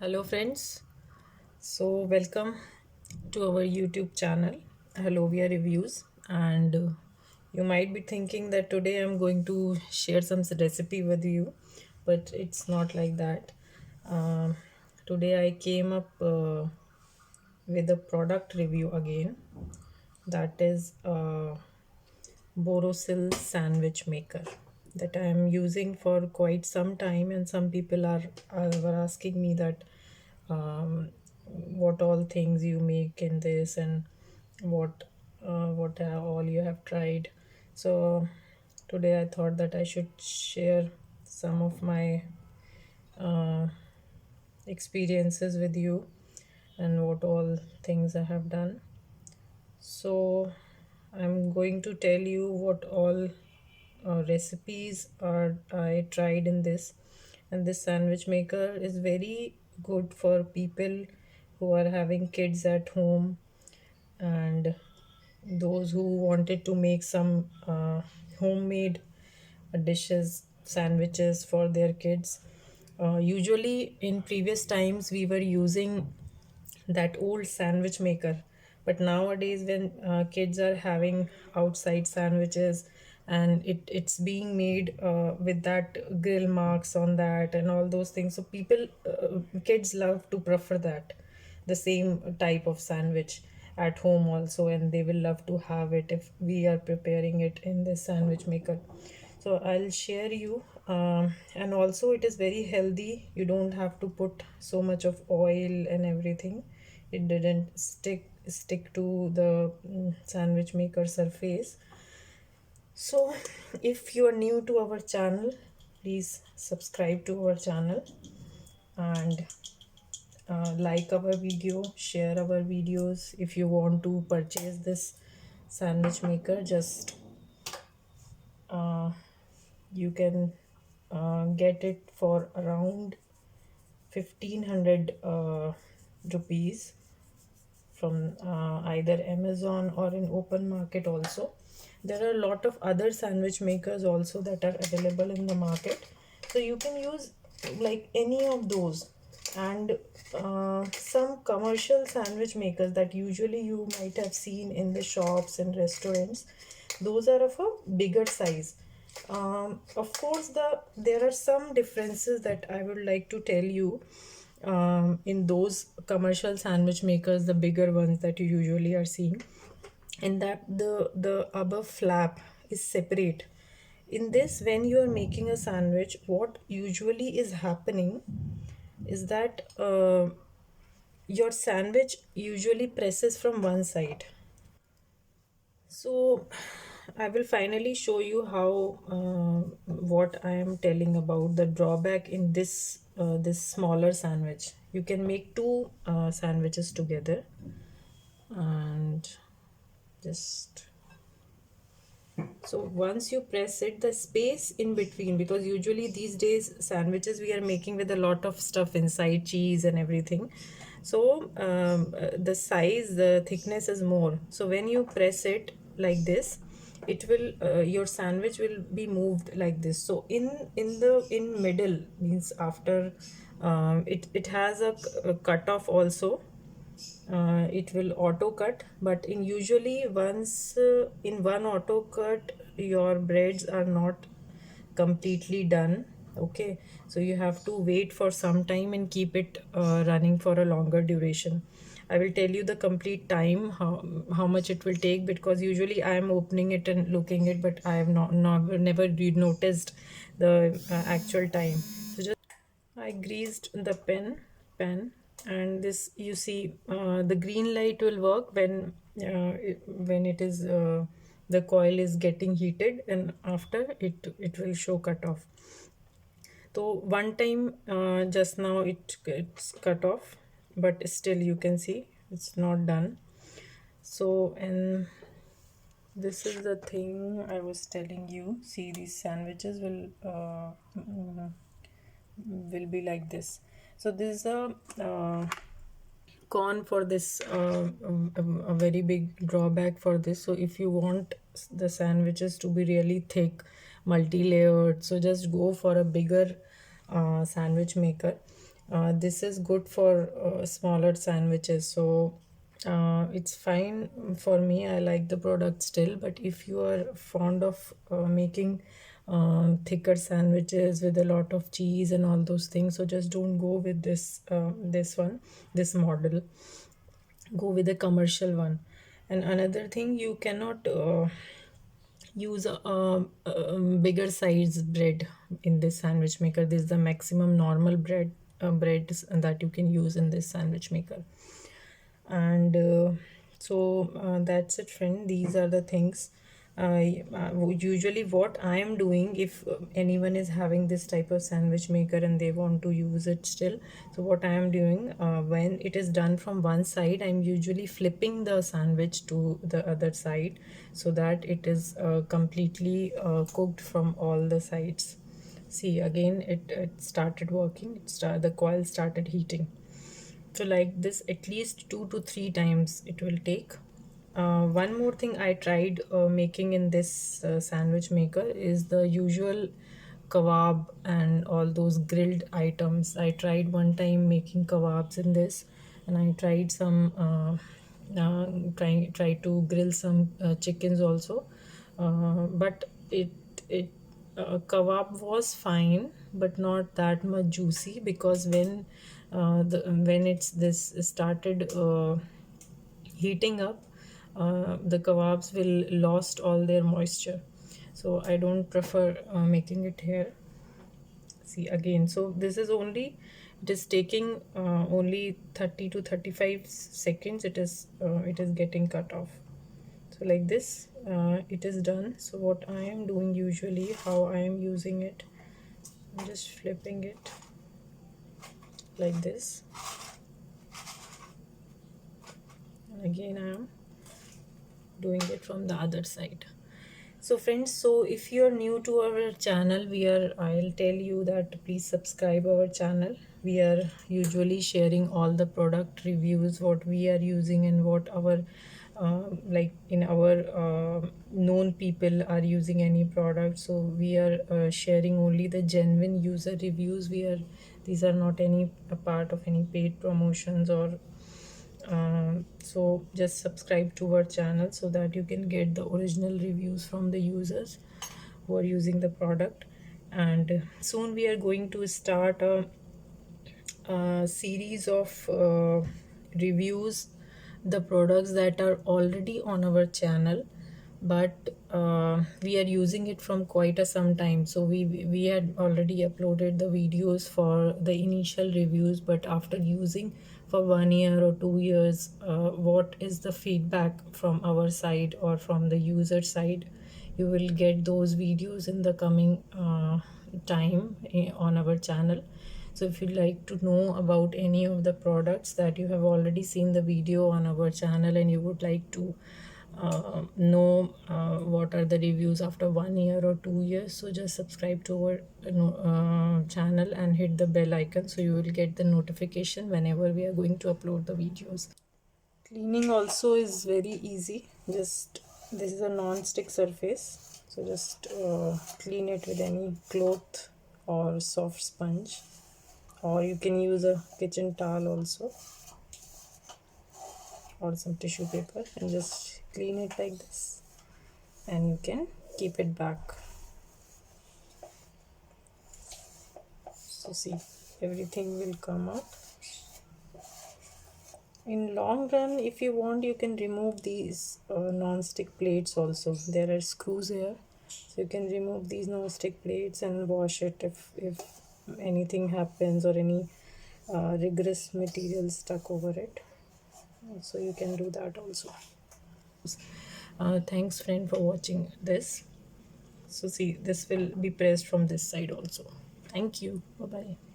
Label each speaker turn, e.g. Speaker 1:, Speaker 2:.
Speaker 1: Hello friends, so welcome to our YouTube channel Haloveaa Reviews, and you might be thinking that today I'm going to share some recipe with you, but it's not like that. Today I came up with a product review again, that is Borosil sandwich maker that I am using for quite some time, and some people were asking me that what all things you make in this and what all you have tried. So today I thought that I should share some of my uh, experiences with you and what all things I have done. So I'm going to tell you what all recipes are I tried in this. And this sandwich maker is very good for people who are having kids at home, and those who wanted to make some homemade dishes, sandwiches for their kids. Usually in previous times we were using that old sandwich maker, but nowadays when kids are having outside sandwiches, and it's being made with that grill marks on that and all those things, so kids love to prefer that the same type of sandwich at home also, and they will love to have it if we are preparing it in this sandwich maker. So I'll share you, and also it is very healthy. You don't have to put so much of oil and everything. It didn't stick to the sandwich maker surface. So if you are new to our channel, please subscribe to our channel and like our video, share our videos. If you want to purchase this sandwich maker, just uh, you can get it for around 1500 rupees from either Amazon or in open market also. There are a lot of other sandwich makers also that are available in the market, so you can use like any of those. And some commercial sandwich makers that usually you might have seen in the shops and restaurants, those are of a bigger size. Of course, there are some differences that I would like to tell you. In those commercial sandwich makers, the bigger ones that you usually are seeing, and that the above flap is separate. In this, when you are making a sandwich, what usually is happening is that your sandwich usually presses from one side. So I will finally show you how what I am telling about the drawback in this smaller sandwich. You can make two sandwiches together, and just so once you press it, the space in between, because usually these days sandwiches we are making with a lot of stuff inside, cheese and everything. So the size, the thickness is more. So when you press it like this, it will your sandwich will be moved like this. So in middle, means after it has a cut off also. It will auto cut, but in usually once in one auto cut your breads are not completely done. Okay, so you have to wait for some time and keep it running for a longer duration. I will tell you the complete time, how much it will take, because usually I am opening it and looking it, but I have never noticed the actual time. So just I greased the pen, and this, you see, the green light will work when it is the coil is getting heated, and after it will show cut off. So one time just now it's cut off, but still you can see it's not done. So, and this is the thing I was telling you. See, these sandwiches will be like this. So this is con for this, a very big drawback for this. So if you want the sandwiches to be really thick, multi-layered, so just go for a bigger sandwich maker. This is good for smaller sandwiches, so it's fine for me. I like the product still, but if you are fond of making thicker sandwiches with a lot of cheese and all those things, so just don't go with this model. Go with a commercial one. And another thing, you cannot use a bigger size bread in this sandwich maker. This is the maximum normal bread that you can use in this sandwich maker. And that's it, friend. These are the things. Usually what I am doing, if anyone is having this type of sandwich maker and they want to use it still, so what I am doing, when it is done from one side, I'm usually flipping the sandwich to the other side, so that it is completely cooked from all the sides. See, again it started working. The coil started heating. So like this, at least 2 to 3 times it will take. One more thing I tried making in this sandwich maker is the usual kebab and all those grilled items. I tried one time making kebabs in this, and I tried try to grill some chickens also. But it kebab was fine, but not that much juicy, because when it's this started heating up, the kebabs will lost all their moisture. So I don't prefer making it here. See again, so this is only, it is taking only 30 to 35 seconds. It is getting cut off. So like this, it is done. So what I am doing usually, how I am using it, I'm just flipping it like this, and again I am doing it from the other side. So friends, so if you're new to our channel, I'll tell you that please subscribe our channel. We are usually sharing all the product reviews, what we are using, and what our like in our known people are using any product. So we are sharing only the genuine user reviews. These are not any a part of any paid promotions, or so just subscribe to our channel so that you can get the original reviews from the users who are using the product. And soon we are going to start a series of reviews the products that are already on our channel, but we are using it from quite a some time. So we had already uploaded the videos for the initial reviews, but after using for 1 year or 2 years, what is the feedback from our side or from the user side, you will get those videos in the coming time on our channel. So if you'd like to know about any of the products that you have already seen the video on our channel, and you would like to know what are the reviews after 1 year or 2 years, so just subscribe to our channel and hit the bell icon, so you will get the notification whenever we are going to upload the videos. Cleaning also is very easy. Just, this is a non-stick surface, so just clean it with any cloth or soft sponge, or you can use a kitchen towel also, or some tissue paper, and just clean it like this, and you can keep it back. So see, everything will come out. In long run, if you want, you can remove these non-stick plates also. There are screws here, so you can remove these non-stick plates and wash it if anything happens, or any rigorous material stuck over it. So you can do that also. Thanks friend for watching this. So see, this will be pressed from this side also. Thank you. Bye bye.